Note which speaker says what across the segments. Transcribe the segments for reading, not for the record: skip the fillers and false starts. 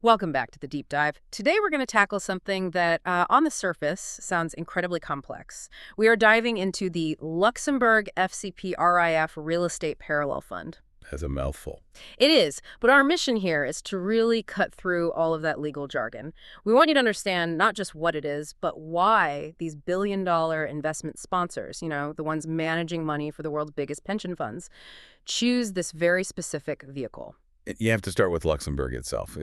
Speaker 1: Welcome back to the deep dive. Today we're going to tackle something that, on the surface, sounds incredibly complex. We are diving into the Luxembourg FCP RAIF Real Estate Parallel Fund.
Speaker 2: As a mouthful.
Speaker 1: It is, but our mission here is to really cut through all of that legal jargon. We want you to understand not just what it is, but why these billion-dollar investment sponsors, the ones managing money for the world's biggest pension funds, choose this very specific vehicle.
Speaker 2: You have to start with Luxembourg itself.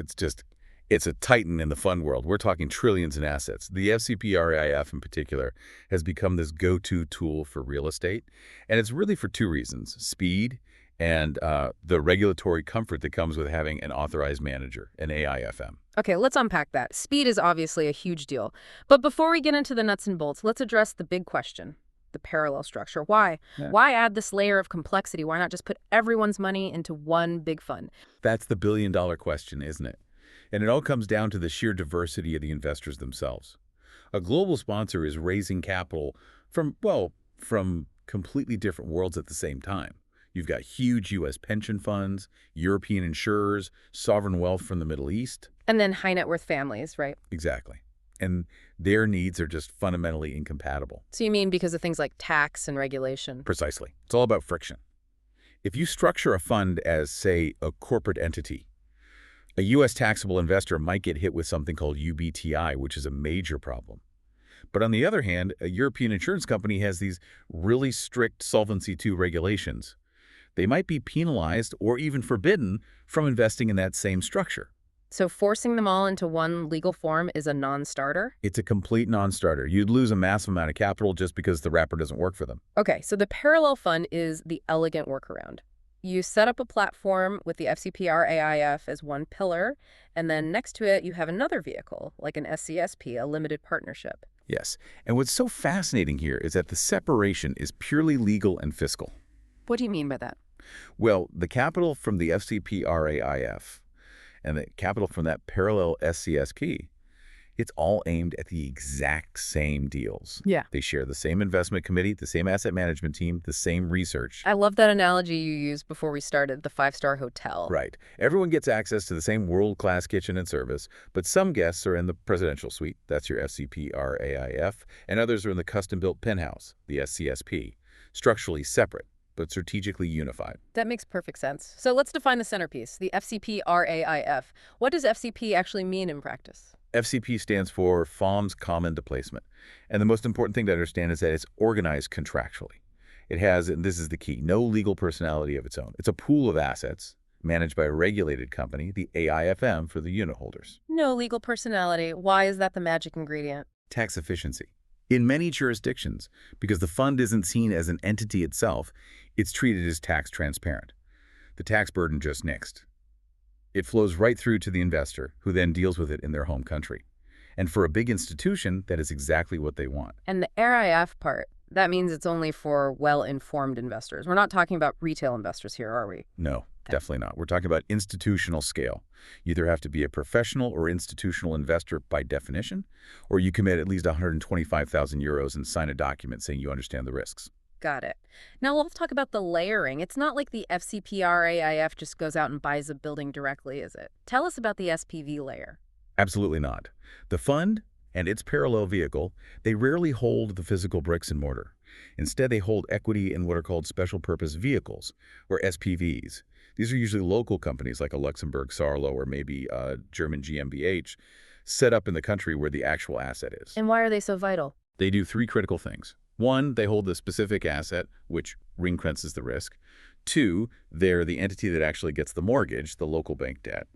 Speaker 2: It's a titan in the fund world. We're talking trillions in assets. The FCP RAIF in particular has become this go-to tool for real estate. And it's really for two reasons: speed and the regulatory comfort that comes with having an authorized manager, an AIFM.
Speaker 1: Okay, let's unpack that. Speed is obviously a huge deal. But before we get into the nuts and bolts, let's address the big question. The parallel structure. Why?
Speaker 2: Yeah.
Speaker 1: Why add this layer of complexity? Why not just put everyone's money into one big fund?
Speaker 2: That's the billion-dollar question, isn't it? And it all comes down to the sheer diversity of the investors themselves. A global sponsor is raising capital from completely different worlds at the same time. You've got huge U.S. pension funds, European insurers, sovereign wealth from the Middle East.
Speaker 1: And then high net worth families, right?
Speaker 2: Exactly. And their needs are just fundamentally incompatible.
Speaker 1: So you mean because of things like tax and regulation?
Speaker 2: Precisely. It's all about friction. If you structure a fund as, say, a corporate entity, a U.S. taxable investor might get hit with something called UBTI, which is a major problem. But on the other hand, a European insurance company has these really strict Solvency II regulations. They might be penalized or even forbidden from investing in that same structure.
Speaker 1: So forcing them all into one legal form is a non-starter?
Speaker 2: It's a complete non-starter. You'd lose a massive amount of capital just because the wrapper doesn't work for them.
Speaker 1: Okay, so the parallel fund is the elegant workaround. You set up a platform with the FCP RAIF as one pillar, and then next to it you have another vehicle, like an SCSP, a limited partnership.
Speaker 2: Yes, and what's so fascinating here is that the separation is purely legal and fiscal.
Speaker 1: What do you mean by that?
Speaker 2: Well, the capital from the FCP RAIF and the capital from that parallel SCSP, it's all aimed at the exact same deals.
Speaker 1: Yeah.
Speaker 2: They share the same investment committee, the same asset management team, the same research.
Speaker 1: I love that analogy you used before we started, the five-star hotel.
Speaker 2: Right. Everyone gets access to the same world-class kitchen and service, but some guests are in the presidential suite, that's your FCP RAIF, and others are in the custom-built penthouse, the SCSP, structurally separate, but strategically unified.
Speaker 1: That makes perfect sense. So let's define the centerpiece, the FCP RAIF. What does FCP actually mean in practice?
Speaker 2: FCP stands for Fonds Common Displacement. And the most important thing to understand is that it's organized contractually. It has, and this is the key, no legal personality of its own. It's a pool of assets managed by a regulated company, the AIFM, for the unit holders.
Speaker 1: No legal personality. Why is that the magic ingredient?
Speaker 2: Tax efficiency. In many jurisdictions, because the fund isn't seen as an entity itself, it's treated as tax transparent. The tax burden just nixed. It flows right through to the investor, who then deals with it in their home country. And for a big institution, that is exactly what they want.
Speaker 1: And the RAIF part, that means it's only for well-informed investors. We're not talking about retail investors here, are we?
Speaker 2: No, definitely not. We're talking about institutional scale. You either have to be a professional or institutional investor by definition, or you commit at least 125,000 euros and sign a document saying you understand the risks.
Speaker 1: Got it. Now let's talk about the layering. It's not like the FCP RAIF just goes out and buys a building directly, is it? Tell us about the SPV layer.
Speaker 2: Absolutely not. The fund and its parallel vehicle, they rarely hold the physical bricks and mortar. Instead, they hold equity in what are called special purpose vehicles, or SPVs. These are usually local companies like a Luxembourg Sarlo or maybe a German GmbH, set up in the country where the actual asset is.
Speaker 1: And why are they so vital?
Speaker 2: They do three critical things. One, they hold the specific asset, which ring-fences the risk. Two, they're the entity that actually gets the mortgage, the local bank debt.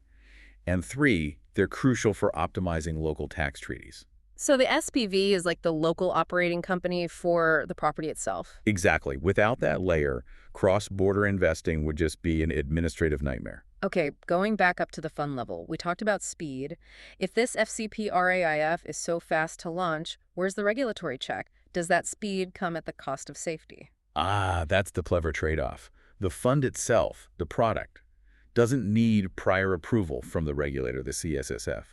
Speaker 2: And three, they're crucial for optimizing local tax treaties.
Speaker 1: So the SPV is like the local operating company for the property itself?
Speaker 2: Exactly. Without that layer, cross-border investing would just be an administrative nightmare.
Speaker 1: Okay, going back up to the fund level, we talked about speed. If this FCP RAIF is so fast to launch, where's the regulatory check? Does that speed come at the cost of safety?
Speaker 2: That's the clever trade-off. The fund itself, the product, doesn't need prior approval from the regulator, the CSSF.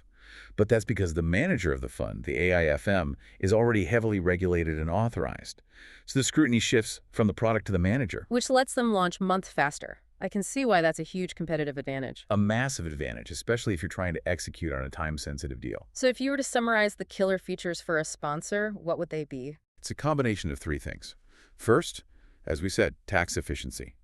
Speaker 2: But that's because the manager of the fund, the AIFM, is already heavily regulated and authorized. So the scrutiny shifts from the product to the manager.
Speaker 1: Which lets them launch months faster. I can see why that's a huge competitive advantage.
Speaker 2: A massive advantage, especially if you're trying to execute on a time-sensitive deal.
Speaker 1: So if you were to summarize the killer features for a sponsor, what would they be?
Speaker 2: It's a combination of three things. First, as we said, tax efficiency.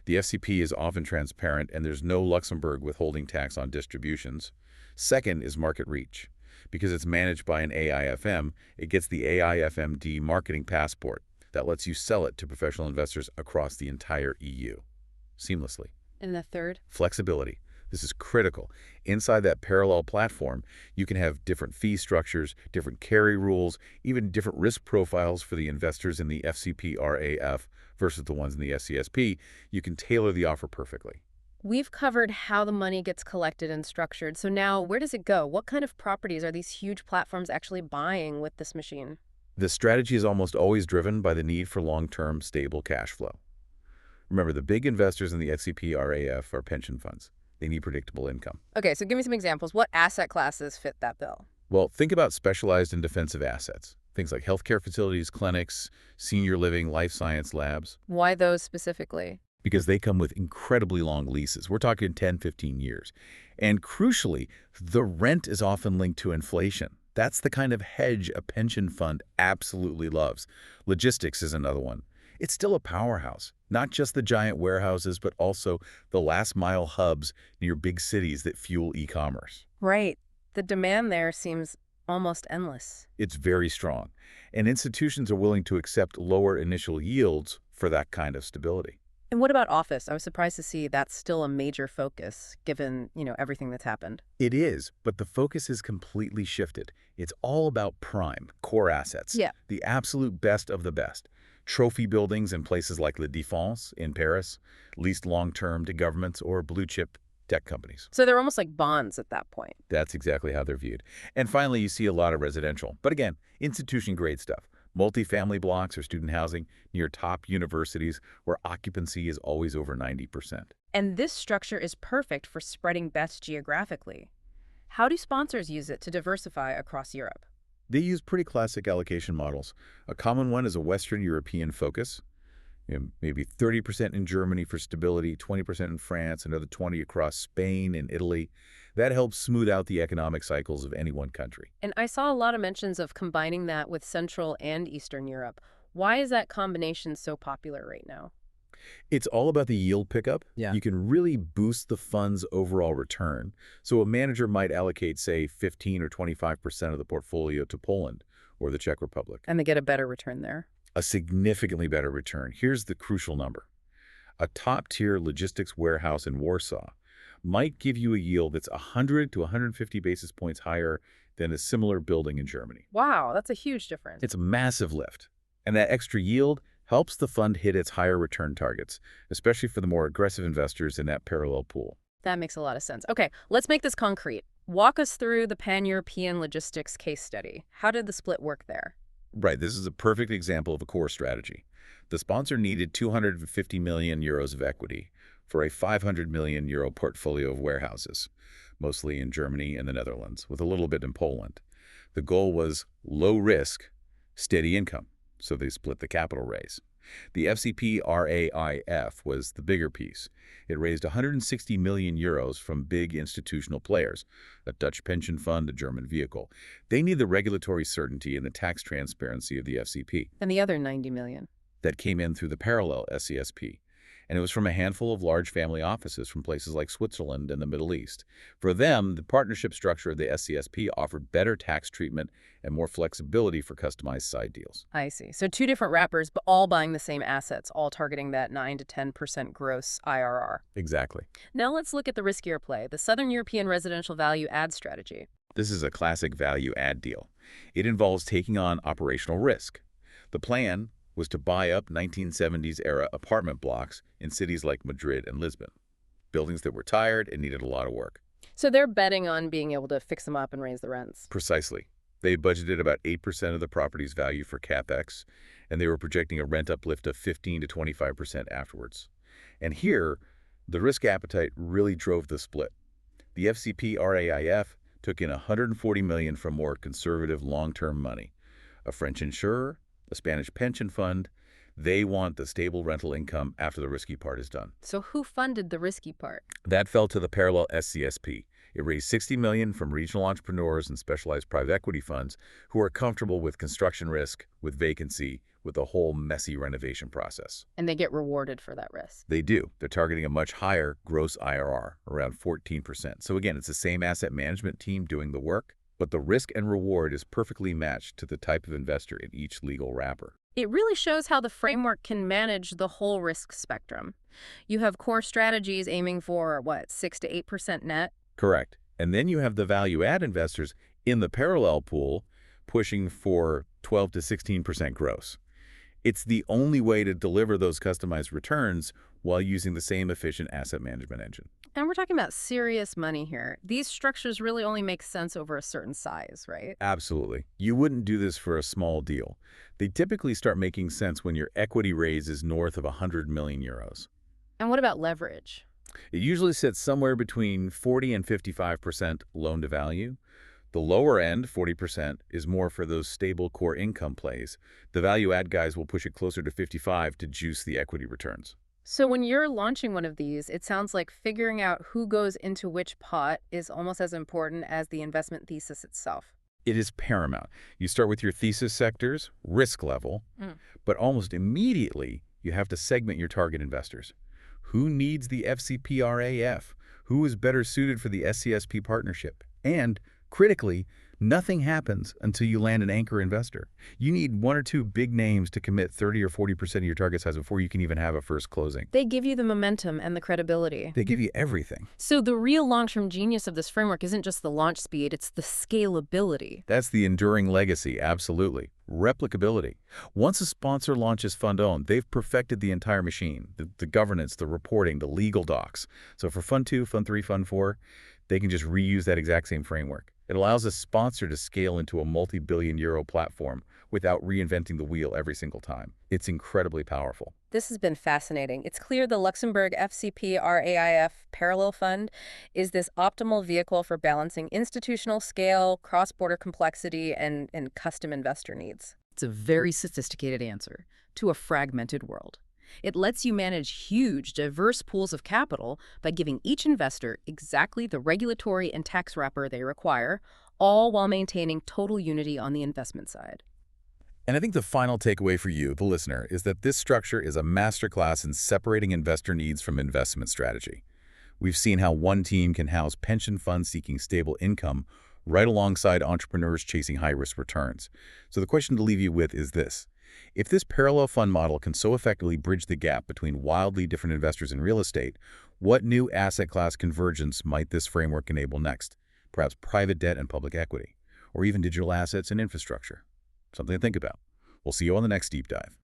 Speaker 2: The FCP is often transparent and there's no Luxembourg withholding tax on distributions. Second is market reach. Because it's managed by an AIFM, it gets the AIFMD marketing passport that lets you sell it to professional investors across the entire EU seamlessly.
Speaker 1: And the third?
Speaker 2: Flexibility. This is critical. Inside that parallel platform, you can have different fee structures, different carry rules, even different risk profiles for the investors in the FCP RAIF versus the ones in the SCSP. You can tailor the offer perfectly.
Speaker 1: We've covered how the money gets collected and structured. So now, where does it go? What kind of properties are these huge platforms actually buying with this machine?
Speaker 2: The strategy is almost always driven by the need for long-term, stable cash flow. Remember, the big investors in the FCP RAIF are pension funds. They need predictable income.
Speaker 1: Okay, so give me some examples. What asset classes fit that bill?
Speaker 2: Well, think about specialized and defensive assets. Things like healthcare facilities, clinics, senior living, life science labs.
Speaker 1: Why those specifically?
Speaker 2: Because they come with incredibly long leases. We're talking 10, 15 years. And crucially, the rent is often linked to inflation. That's the kind of hedge a pension fund absolutely loves. Logistics is another one. It's still a powerhouse, not just the giant warehouses, but also the last-mile hubs near big cities that fuel e-commerce.
Speaker 1: Right. The demand there seems almost endless.
Speaker 2: It's very strong, and institutions are willing to accept lower initial yields for that kind of stability.
Speaker 1: And what about office? I was surprised to see that's still a major focus, given, everything that's happened.
Speaker 2: It is, but the focus is completely shifted. It's all about prime, core assets.
Speaker 1: Yeah.
Speaker 2: The absolute best of the best. Trophy buildings in places like La Défense in Paris, leased long-term to governments or blue-chip tech companies.
Speaker 1: So they're almost like bonds at that point.
Speaker 2: That's exactly how they're viewed. And finally, you see a lot of residential. But again, institution-grade stuff. Multifamily blocks or student housing near top universities where occupancy is always over 90%.
Speaker 1: And this structure is perfect for spreading bets geographically. How do sponsors use it to diversify across Europe?
Speaker 2: They use pretty classic allocation models. A common one is a Western European focus. Maybe 30% in Germany for stability, 20% in France, another 20% across Spain and Italy. That helps smooth out the economic cycles of any one country.
Speaker 1: And I saw a lot of mentions of combining that with Central and Eastern Europe. Why is that combination so popular right now?
Speaker 2: It's all about the yield pickup.
Speaker 1: Yeah.
Speaker 2: You can really boost the fund's overall return. So a manager might allocate, say, 15 or 25% of the portfolio to Poland or the Czech Republic.
Speaker 1: And they get a better return there.
Speaker 2: A significantly better return. Here's the crucial number. A top-tier logistics warehouse in Warsaw might give you a yield that's 100 to 150 basis points higher than a similar building in Germany.
Speaker 1: Wow, that's a huge difference.
Speaker 2: It's a massive lift. And that extra yield helps the fund hit its higher return targets, especially for the more aggressive investors in that parallel pool.
Speaker 1: That makes a lot of sense. Okay, let's make this concrete. Walk us through the pan-European logistics case study. How did the split work there?
Speaker 2: Right, this is a perfect example of a core strategy. The sponsor needed 250 million euros of equity for a 500 million euro portfolio of warehouses, mostly in Germany and the Netherlands, with a little bit in Poland. The goal was low risk, steady income, so they split the capital raise. The FCP RAIF was the bigger piece. It raised 160 million euros from big institutional players, a Dutch pension fund, a German vehicle. They need the regulatory certainty and the tax transparency of the FCP.
Speaker 1: And the other 90 million?
Speaker 2: That came in through the parallel SCSP. And it was from a handful of large family offices from places like Switzerland and the Middle East. For them, the partnership structure of the SCSP offered better tax treatment and more flexibility for customized side deals.
Speaker 1: I see. So two different wrappers, but all buying the same assets, all targeting that 9 to 10% gross IRR.
Speaker 2: Exactly.
Speaker 1: Now let's look at the riskier play, the Southern European residential value add strategy.
Speaker 2: This is a classic value add deal. It involves taking on operational risk. The plan was to buy up 1970s-era apartment blocks in cities like Madrid and Lisbon, buildings that were tired and needed a lot of work.
Speaker 1: So they're betting on being able to fix them up and raise the rents.
Speaker 2: Precisely. They budgeted about 8% of the property's value for CapEx, and they were projecting a rent uplift of 15 to 25% afterwards. And here, the risk appetite really drove the split. The FCP RAIF took in $140 million from more conservative long-term money, a French insurer, a Spanish pension fund. They want the stable rental income after the risky part is done.
Speaker 1: So who funded the risky part?
Speaker 2: That fell to the parallel SCSP. It raised $60 million from regional entrepreneurs and specialized private equity funds who are comfortable with construction risk, with vacancy, with the whole messy renovation process.
Speaker 1: And they get rewarded for that risk.
Speaker 2: They do. They're targeting a much higher gross IRR, around 14%. So again, it's the same asset management team doing the work, but the risk and reward is perfectly matched to the type of investor in each legal wrapper.
Speaker 1: It really shows how the framework can manage the whole risk spectrum. You have core strategies aiming for, 6 to 8% net?
Speaker 2: Correct. And then you have the value-add investors in the parallel pool pushing for 12 to 16% gross. It's the only way to deliver those customized returns while using the same efficient asset management engine.
Speaker 1: And we're talking about serious money here. These structures really only make sense over a certain size, right?
Speaker 2: Absolutely. You wouldn't do this for a small deal. They typically start making sense when your equity raise is north of 100 million euros.
Speaker 1: And what about leverage?
Speaker 2: It usually sits somewhere between 40 and 55% loan to value. The lower end, 40%, is more for those stable core income plays. The value add guys will push it closer to 55 to juice the equity returns.
Speaker 1: So when you're launching one of these, it sounds like figuring out who goes into which pot is almost as important as the investment thesis itself.
Speaker 2: It is paramount. You start with your thesis sectors, risk level, but almost immediately you have to segment your target investors. Who needs the FCP RAIF? Who is better suited for the SCSP partnership? And, critically, nothing happens until you land an anchor investor. You need one or two big names to commit 30 or 40% of your target size before you can even have a first closing.
Speaker 1: They give you the momentum and the credibility.
Speaker 2: They give you everything.
Speaker 1: So the real long-term genius of this framework isn't just the launch speed, it's the scalability.
Speaker 2: That's the enduring legacy, absolutely. Replicability. Once a sponsor launches fund-owned, they've perfected the entire machine, the governance, the reporting, the legal docs. So for Fund 2, Fund 3, Fund 4, they can just reuse that exact same framework. It allows a sponsor to scale into a multi-billion euro platform without reinventing the wheel every single time. It's incredibly powerful.
Speaker 1: This has been fascinating. It's clear the Luxembourg FCP RAIF Parallel Fund is this optimal vehicle for balancing institutional scale, cross-border complexity, and custom investor needs.
Speaker 3: It's a very sophisticated answer to a fragmented world. It lets you manage huge, diverse pools of capital by giving each investor exactly the regulatory and tax wrapper they require, all while maintaining total unity on the investment side.
Speaker 2: And I think the final takeaway for you, the listener, is that this structure is a masterclass in separating investor needs from investment strategy. We've seen how one team can house pension funds seeking stable income right alongside entrepreneurs chasing high-risk returns. So the question to leave you with is this. If this parallel fund model can so effectively bridge the gap between wildly different investors in real estate, what new asset class convergence might this framework enable next? Perhaps private debt and public equity, or even digital assets and infrastructure. Something to think about. We'll see you on the next deep dive.